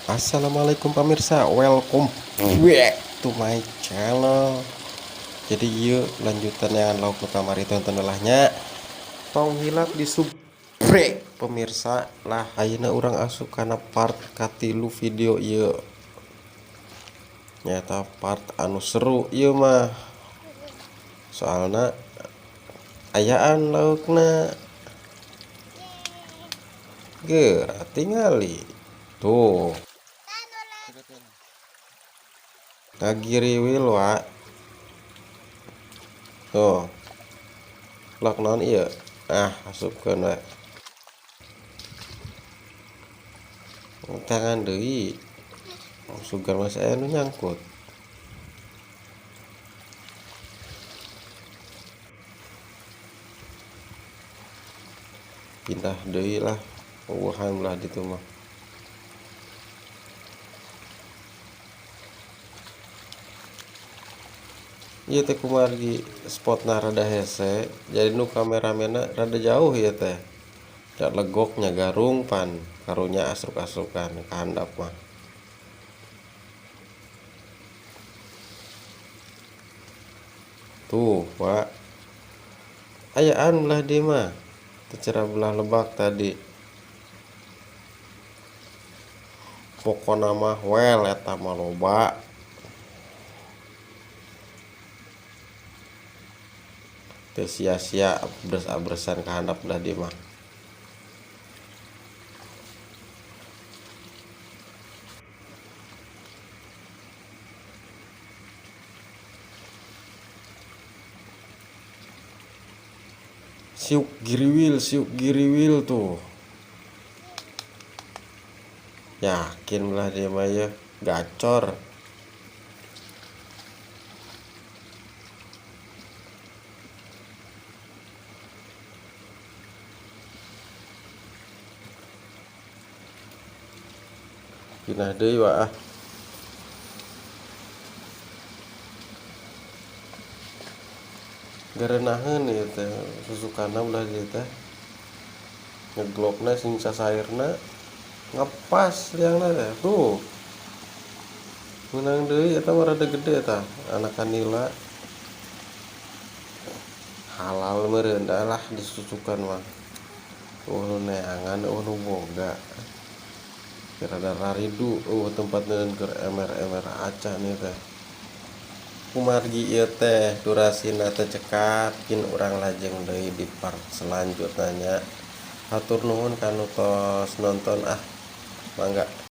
Assalamualaikum pemirsa, welcome back to my channel. Jadi yuk lanjutan yang lauk utama tonton lahnya penghilap di subrek pemirsa lah ayeuna urang asup kana part katilu video yuk nyata part anu seru yuk mah soalna ayaan laukna geura tingali tuh ngagiriwil wa tuh lak naon ieu asupkeun we tangan deui sugar mas aya nu nyangkut pindah deui lah uwahan belah ditu mah ieu teh kumargi spotna rada hese jadi nu kameramena rada jauh ya teh da legoknya garung pan karunya asruk-asrukan ka handap mah tuh pak ayaan belah dia mah tercerah belah lebak tadi pokona mah well eta mah loba teu sia-sia abres-abresan ka handap belah dia mah siuk giriwil tuh yakin belah dia mah ya gacor pindah deui waah garenaheun ieu teh susukana belah dieu teh ngeglopna sing sasairna ngepas liangna teh tuh menang deui eta mah rada gede tah anak kanila halal meureun da lah disusukan mah nu neangan nu boga rada raridu tempat neun keur emer-emer acan ieu teh kumargi ieu teh durasina teh cekap pin urang lajeng deui di part selanjutnya hatur nuhun kanu tos nonton mangga